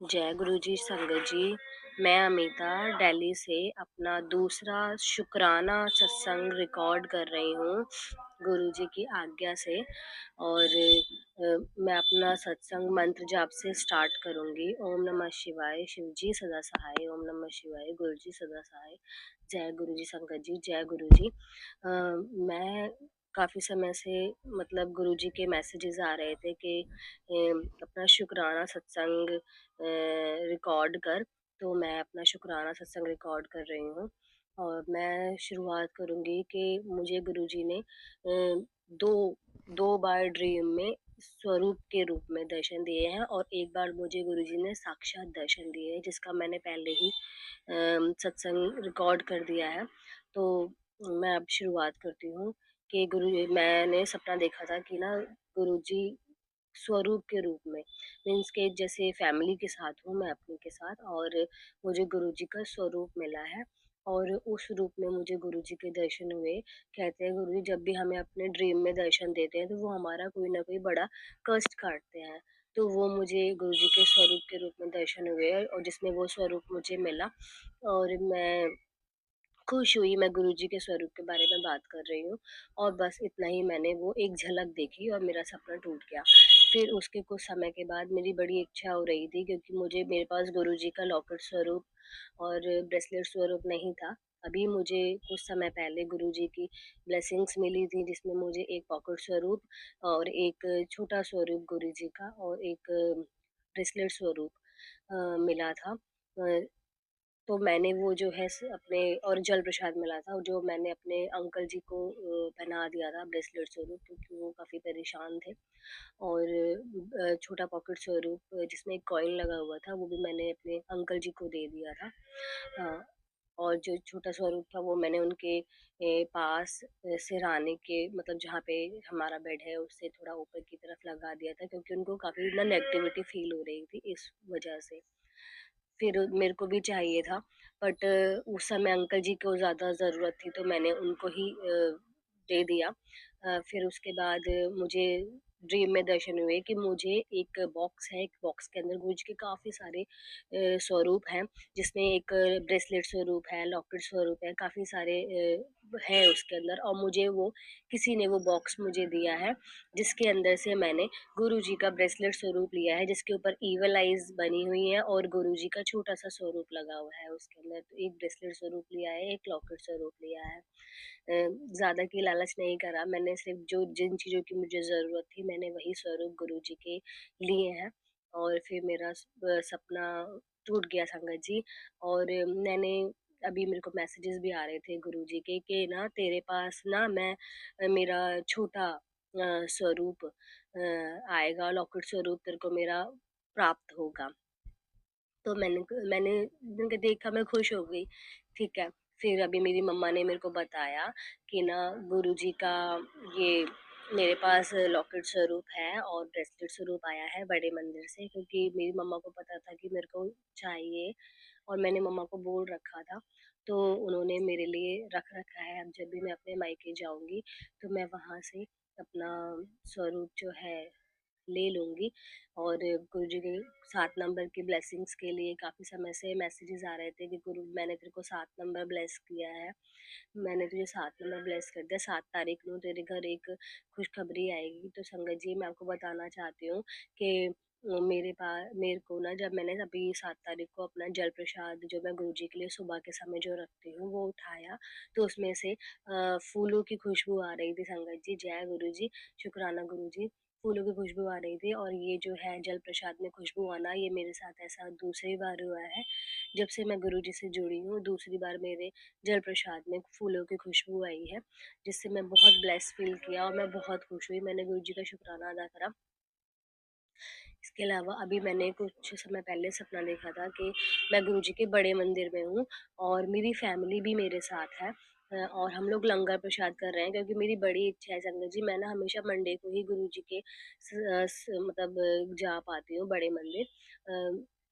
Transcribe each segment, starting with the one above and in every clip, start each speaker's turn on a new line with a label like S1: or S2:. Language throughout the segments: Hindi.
S1: जय गुरुजी संगत जी। मैं अमिता दिल्ली से अपना दूसरा शुक्राना सत्संग रिकॉर्ड कर रही हूँ गुरुजी की आज्ञा से। और मैं अपना सत्संग मंत्र जाप से स्टार्ट करूँगी। ओम नमः शिवाय, शिव जी सदा सहाय। ओम नमः शिवाय, गुरु जी सदा सहाय। जय गुरुजी संगत जी, जय गुरुजी। मैं काफ़ी समय से मतलब गुरुजी के मैसेजेस आ रहे थे कि अपना शुक्राना सत्संग रिकॉर्ड कर। तो मैं अपना शुक्राना सत्संग रिकॉर्ड कर रही हूँ। और मैं शुरुआत करूँगी कि मुझे गुरुजी ने दो दो बार ड्रीम में स्वरूप के रूप में दर्शन दिए हैं, और एक बार मुझे गुरुजी ने साक्षात दर्शन दिए हैं, जिसका मैंने पहले ही सत्संग रिकॉर्ड कर दिया है। तो मैं अब शुरुआत करती हूँ कि मैंने सपना देखा था कि ना गुरुजी स्वरूप के रूप में, मीन्स के जैसे फैमिली के साथ हूँ मैं अपने के साथ, और मुझे गुरुजी का स्वरूप मिला है। और उस रूप में मुझे गुरुजी के दर्शन हुए। कहते हैं गुरुजी जब भी हमें अपने ड्रीम में दर्शन देते हैं तो वो हमारा कोई ना कोई बड़ा कष्ट काटते हैं। तो वो मुझे गुरुजी के स्वरूप के रूप में दर्शन हुए, और जिसमें वो स्वरूप मुझे मिला। और मैं खुश हुई, मैं गुरुजी के स्वरूप के बारे में बात कर रही हूँ। और बस इतना ही मैंने वो एक झलक देखी और मेरा सपना टूट गया। फिर उसके कुछ समय के बाद मेरी बड़ी इच्छा हो रही थी, क्योंकि मुझे मेरे पास गुरुजी का लॉकेट स्वरूप और ब्रेसलेट स्वरूप नहीं था। अभी मुझे कुछ समय पहले गुरुजी की ब्लेसिंग्स मिली थी, जिसमें मुझे एक पॉकेट स्वरूप और एक छोटा स्वरूप गुरुजी का और एक ब्रेसलेट स्वरूप मिला था। तो मैंने वो जो है अपने, और जल प्रसाद मिला था जो मैंने अपने अंकल जी को पहना दिया था ब्रेसलेट स्वरूप, क्योंकि वो काफ़ी परेशान थे। और छोटा पॉकेट स्वरूप जिसमें एक कॉइन लगा हुआ था, वो भी मैंने अपने अंकल जी को दे दिया था। हाँ, और जो छोटा स्वरूप था वो मैंने उनके पास सिरहाने के, मतलब जहाँ पे हमारा बेड है उससे थोड़ा ऊपर की तरफ लगा दिया था, क्योंकि उनको काफ़ी ना नेगेटिविटी फील हो रही थी इस वजह से। फिर मेरे को भी चाहिए था, बट उस समय अंकल जी को ज़्यादा ज़रूरत थी, तो मैंने उनको ही दे दिया। फिर उसके बाद मुझे ड्रीम में दर्शन हुए कि मुझे एक बॉक्स है, एक बॉक्स के अंदर गुरुजी के काफ़ी सारे स्वरूप हैं, जिसमें एक ब्रेसलेट स्वरूप है, लॉकेट स्वरूप है, काफ़ी सारे हैं उसके अंदर। और मुझे वो किसी ने वो बॉक्स मुझे दिया है, जिसके अंदर से मैंने गुरुजी का ब्रेसलेट स्वरूप लिया है, जिसके ऊपर ईवल आइज़ बनी हुई हैं और गुरुजी का छोटा-सा स्वरूप लगा हुआ है उसके अंदर। तो एक ब्रेसलेट स्वरूप लिया है, एक लॉकेट स्वरूप लिया है। ज़्यादा की लालच नहीं करा, मैंने सिर्फ़ जो जिन चीज़ों की मुझे ज़रूरत थी, मैंने वही स्वरूप गुरुजी के लिए हैं। और फिर मेरा सपना टूट गया संगत जी। और मैंने अभी मेरे को मैसेजेस भी आ रहे थे गुरुजी के कि ना तेरे पास ना मैं मेरा छोटा स्वरूप आएगा, लॉकेट स्वरूप तेरे को मेरा प्राप्त होगा। तो मैंने देखा, मैं खुश हो गई, ठीक है। फिर अभी मेरी मम्मा ने मेरे को बताया कि ना गुरुजी का ये मेरे पास लॉकेट स्वरूप है और ब्रेसलेट स्वरूप आया है बड़े मंदिर से, क्योंकि मेरी मम्मा को पता था कि मेरे को चाहिए, और मैंने मम्मा को बोल रखा था। तो उन्होंने मेरे लिए रख रखा है। अब जब भी मैं अपने मायके जाऊँगी, तो मैं वहाँ से अपना स्वरूप जो है ले लूँगी। और गुरुजी के 7 नंबर की ब्लेसिंग्स के लिए काफ़ी समय से मैसेजेस आ रहे थे कि गुरु मैंने तेरे को 7 नंबर ब्लेस किया है। मैंने तुझे 7 नंबर ब्लेस कर दिया। 7 तारीख को तेरे घर एक खुशखबरी आएगी। तो संगत जी, मैं आपको बताना चाहती हूँ कि मेरे को ना, जब मैंने अभी 7 तारीख को अपना जल प्रसाद जो मैं गुरुजी के लिए सुबह के समय जो रखती हूँ वो उठाया, तो उसमें से फूलों की खुशबू आ रही थी संगत जी। जय गुरुजी, शुक्राना गुरुजी। फूलों की खुशबू आ रही थी, और ये जो है जल प्रसाद में खुशबू आना, ये मेरे साथ ऐसा दूसरी बार हुआ है। जब से मैं गुरुजी से जुड़ी हूँ, दूसरी बार मेरे जल प्रसाद में फूलों की खुशबू आई है, जिससे मैं बहुत ब्लेस फ़ील किया और मैं बहुत खुश हुई। मैंने गुरुजी का शुक्राना अदा करा। इसके अलावा अभी मैंने कुछ समय पहले सपना देखा था कि मैं गुरुजी के बड़े मंदिर में हूँ, और मेरी फैमिली भी मेरे साथ है। और हम लोग लंगर प्रसाद कर रहे हैं, क्योंकि मेरी बड़ी इच्छा है संगत जी, मैं ना हमेशा मंडे को ही गुरुजी के मतलब जा पाती हूँ बड़े मंदिर।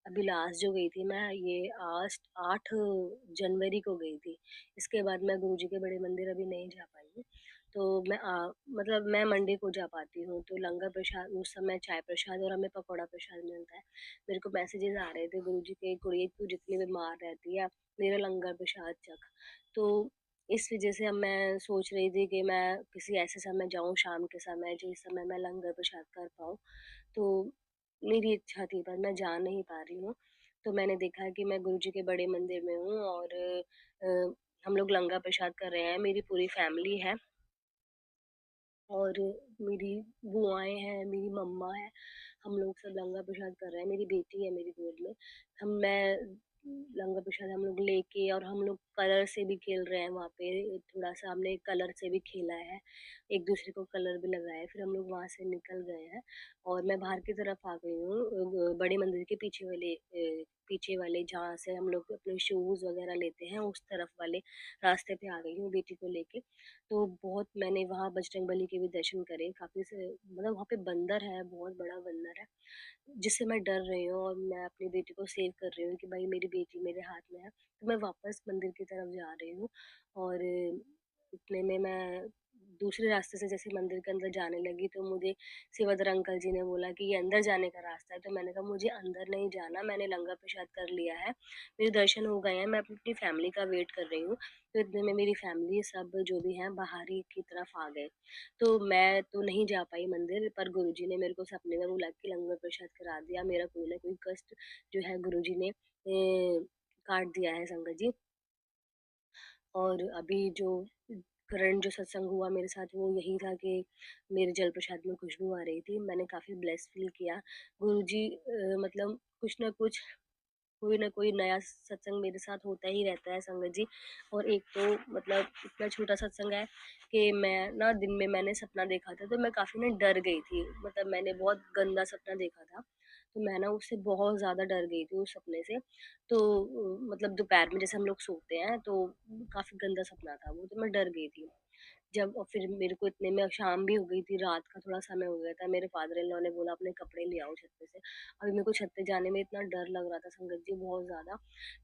S1: अभी लास्ट जो गई थी मैं, ये आज 8 जनवरी को गई थी। इसके बाद मैं गुरुजी के बड़े मंदिर अभी नहीं जा पाई हूँ। तो मतलब मैं मंडे को जा पाती हूँ, तो लंगर प्रसाद उस समय चाय प्रसाद और हमें पकौड़ा प्रसाद मिलता है। मेरे को मैसेजेस आ रहे थे गुरुजी के, "कुड़िए तू जितनी बीमार रहती है, मेरा लंगर प्रसाद चख।" तो इस वज़ह से अब मैं सोच रही थी कि मैं किसी ऐसे समय जाऊँ शाम के समय जिस समय मैं लंगर प्रसाद कर पाऊँ। तो मेरी इच्छा थी पर मैं जा नहीं पा रही हूँ। तो मैंने देखा कि मैं गुरुजी के बड़े मंदिर में हूँ और हम लोग लंगर प्रसाद कर रहे हैं, मेरी पूरी फैमिली है। और मेरी बुआएँ हैं, मेरी मम्मा है, हम लोग सब लंगर प्रसाद कर रहे हैं, मेरी बेटी है मेरी गोद में। मैं लंगर प्रसाद हम लोग लेके और हम लोग कलर से भी खेल रहे हैं वहाँ पे, थोड़ा-सा हमने कलर से भी खेला है, एक-दूसरे को कलर भी लगाया है, फिर हम लोग वहाँ से निकल गए हैं और मैं बाहर की तरफ आ गई हूँ बड़े मंदिर के पीछे वाले जहाँ से हम लोग अपने शूज़ वगैरह लेते हैं, उस तरफ वाले रास्ते पे आ गई हूँ बेटी को लेके। तो बहुत मैंने वहाँ बजरंगबली के भी दर्शन करे, काफ़ी से मतलब वहाँ पे बंदर है, बहुत बड़ा बंदर है, जिससे मैं डर रही हूँ और मैं अपनी बेटी को सेव कर रही हूँ कि भाई मेरी बेटी मेरे हाथ में है। तो मैं वापस मंदिर की तरफ जा रही हूँ और इतने में मैं दूसरे रास्ते से जैसे मंदिर के अंदर जाने लगी तो मुझे सेवादार अंकल जी ने बोला कि ये अंदर जाने का रास्ता है, तो मैंने कहा मुझे अंदर नहीं जाना, मैंने लंगर प्रसाद कर लिया है, मेरे दर्शन हो गए हैं, मैं अपनी फैमिली का वेट कर रही हूँ। तो इतने में मेरी फैमिली सब जो भी हैं बाहर ही की तरफ आ गए। तो मैं तो नहीं जा पाई मंदिर पर गुरुजी ने मेरे को सपने में बुला के लंगर प्रसाद करा दिया। मेरा कोई ना कोई कष्ट जो है गुरुजी ने काट दिया है संगत जी। और अभी जो करंट जो सत्संग हुआ मेरे साथ वो यही था कि मेरे जल प्रसाद में खुशबू आ रही थी। मैंने काफ़ी ब्लेस्ड फ़ील किया। गुरुजी मतलब कुछ न कुछ कोई ना कोई नया सत्संग मेरे साथ होता ही रहता है संगत जी। और एक तो मतलब इतना छोटा सत्संग है कि मैं ना दिन में मैंने सपना देखा था तो मैं काफ़ी ना डर गई थी। मतलब मैंने बहुत गंदा सपना देखा था। तो मैं ना उससे बहुत ज़्यादा डर गई थी उस सपने से। तो मतलब दोपहर में जैसे हम लोग सोते हैं तो काफ़ी गंदा सपना था वो, तो मैं डर गई थी। जब और फिर मेरे को इतने में शाम भी हो गई थी, रात का थोड़ा समय हो गया था। मेरे फादर इन लॉ ने बोला अपने कपड़े ले आओ छत पे से। अभी मेरे को छत पे जाने में इतना डर लग रहा था संगत जी बहुत ज़्यादा।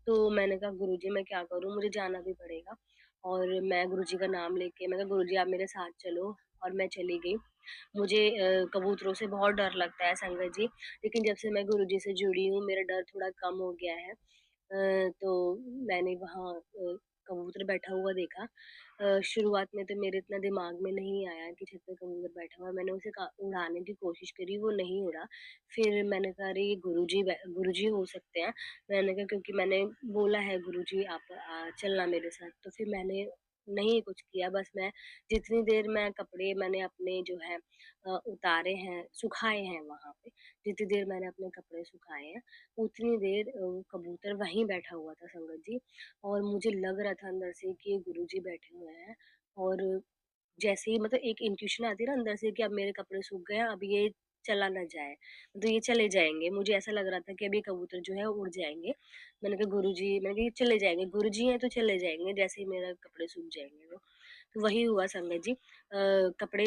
S1: तो मैंने कहा गुरुजी मैं क्या करूँ? मुझे जाना भी पड़ेगा। और मैं गुरुजी का नाम लेके मैं कहा गुरुजी आप मेरे साथ चलो और मैं चली गई। मुझे कबूतरों से बहुत डर लगता है संगत जी, लेकिन जब से मैं गुरुजी से जुड़ी हूँ मेरा डर थोड़ा कम हो गया है। तो मैंने वहाँ कबूतर बैठा हुआ देखा। शुरुआत में तो मेरे इतना दिमाग में नहीं आया कि छत पे कबूतर बैठा हुआ है, मैंने उसे उड़ाने की कोशिश करी, वो नहीं उड़ा। फिर मैंने कहा अरे ये गुरुजी हो सकते हैं। मैंने कहा क्योंकि मैंने बोला है गुरुजी आप चलना मेरे साथ, तो फिर मैंने नहीं कुछ किया, बस मैं जितनी देर मैं कपड़े मैंने अपने जो है उतारे हैं, सुखाए हैं वहाँ पे, जितनी देर मैंने अपने कपड़े सुखाए हैं, उतनी देर वो कबूतर वहीं बैठा हुआ था संगत जी। और मुझे लग रहा था अंदर से कि ये गुरुजी बैठे हुए हैं और जैसे ही मतलब एक इंट्यूशन आती है ना अंदर से कि अब मेरे कपड़े सूख गए हैं, अब ये चला ना जाए, तो ये चले जाएँगे। मुझे ऐसा लग रहा था कि अब ये कबूतर जो है उड़ जाएँगे। मैंने कहा ये चले जाएँगे, गुरुजी हैं तो चले जाएँगे जैसे ही मेरा कपड़े सूख जाएँगे तो वही हुआ संगत जी। कपड़े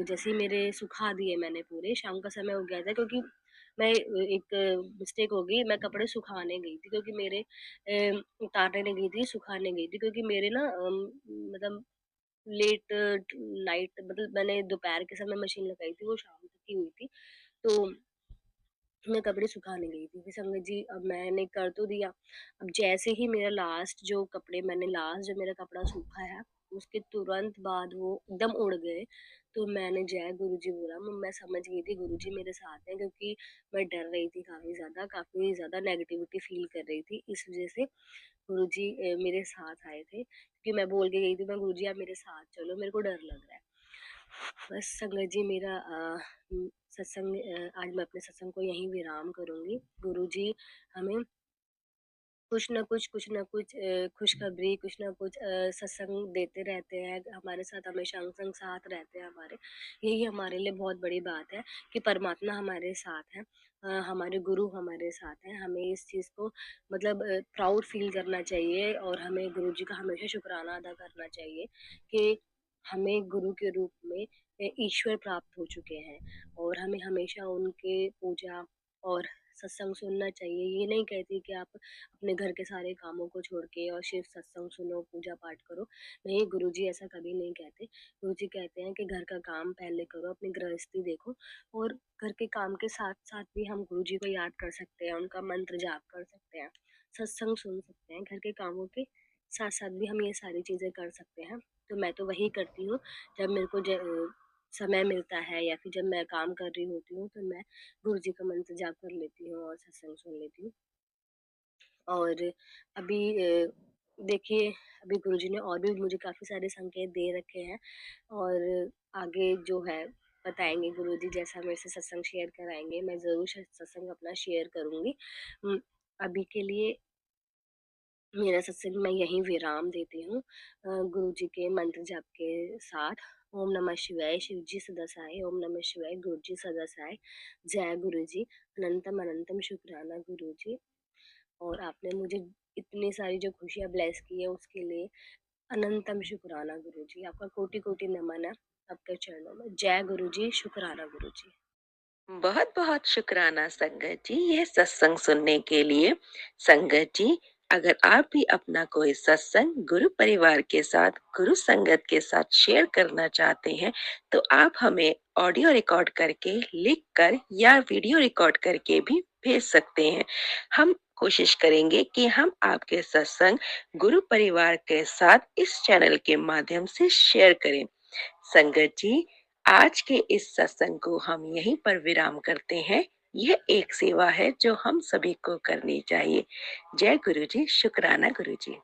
S1: जैसे ही मेरे सुखा दिए मैंने पूरे, शाम का समय हो गया था क्योंकि मैं एक मिस्टेक हो गई, मैं कपड़े सुखाने गई थी क्योंकि मेरे उतारने नहीं गई थी, सुखाने गई थी क्योंकि मेरे ना मतलब लेट नाइट मतलब मैंने दोपहर के समय मशीन लगाई थी, वो शाम तक की हुई थी। तो मैं कपड़े सुखाने गई थी कि संगत जी अब मैंने कर तो दिया। अब जैसे ही मेरा लास्ट जो मेरा कपड़ा सूखा है, उसके तुरंत बाद वो एकदम उड़ गए। तो मैंने जय गुरुजी बोला मैं समझ गई थी गुरुजी मेरे साथ हैं क्योंकि मैं डर रही थी काफ़ी ज़्यादा नेगेटिविटी फ़ील कर रही थी। इस वज़ह से गुरुजी मेरे साथ आए थे क्योंकि मैं बोल के गई थी मैं गुरुजी आप मेरे साथ चलो, मेरे को डर लग रहा है। बस संगत जी मेरा आज मैं अपने सत्संग को यहीं विराम करूँगी। गुरुजी हमें कुछ न कुछ खुशखबरी, कुछ न कुछ सत्संग देते रहते हैं, हमारे साथ हमेशा अंग-संग साथ रहते हैं हमारे। यही हमारे लिए बहुत बड़ी बात है कि परमात्मा हमारे साथ हैं। हमारे गुरु हमारे साथ हैं। हमें इस चीज़ को मतलब प्राउड फ़ील करना चाहिए और हमें गुरुजी का हमेशा शुकराना अदा करना चाहिए कि हमें गुरु के रूप में ईश्वर प्राप्त हो चुके हैं और हमें हमेशा उनके पूजा और सत्संग सुनना चाहिए। ये नहीं कहती कि आप अपने घर के सारे कामों को छोड़ के और सिर्फ सत्संग सुनो, पूजा पाठ करो। नहीं, गुरुजी ऐसा कभी नहीं कहते। गुरुजी कहते हैं कि घर का काम पहले करो, अपनी गृहस्थी देखो, और घर के काम के साथ-साथ भी हम गुरुजी को याद कर सकते हैं, उनका मंत्र जाप कर सकते हैं, सत्संग सुन सकते हैं। घर के कामों के साथ-साथ भी हम ये सारी चीज़ें कर सकते हैं। तो मैं तो वही करती हूँ, जब मेरे को समय मिलता है या फिर जब मैं काम कर रही होती हूँ, तो मैं गुरुजी का मंत्र जाप कर लेती हूँ और सत्संग सुन लेती हूँ। और अभी देखिए, अभी गुरुजी ने और भी मुझे काफ़ी सारे संकेत दे रखे हैं, और आगे जो है बताएँगे गुरुजी, जैसा मेरे से सत्संग शेयर कराएँगे, मैं ज़रूर सत्संग अपना शेयर करूँगी। अभी के लिए मेरा सत्संग मैं यहीं विराम देती हूँ, गुरुजी के मंत्र जाप के साथ। ओम नमः शिवाय, शिव जी सदा सहाय, ओम नमः शिवाय, गुरु जी सदा सहाय। जय गुरु जी, अनंतम अनंतम शुक्राना गुरु जी। और आपने मुझे इतनी सारी जो खुशियाँ ब्लेस की है, उसके लिए अनंतम शुक्राना गुरु जी। आपका कोटि कोटि नमन है आपके चरणों में। जय गुरु जी, शुक्राना गुरु जी।
S2: बहुत बहुत शुक्राना संगत जी यह सत्संग सुनने के लिए। संगत जी, अगर आप भी अपना कोई सत्संग गुरु परिवार के साथ, गुरु संगत के साथ शेयर करना चाहते हैं, तो आप हमें ऑडियो रिकॉर्ड करके, लिख कर या वीडियो रिकॉर्ड करके भी भेज सकते हैं। हम कोशिश करेंगे कि हम आपके सत्संग गुरु परिवार के साथ इस चैनल के माध्यम से शेयर करें। संगत जी, आज के इस सत्संग को हम यहीं पर विराम करते हैं। यह एक सेवा है जो हम सभी को करनी चाहिए। जय गुरु जी, शुक्राना गुरु जी।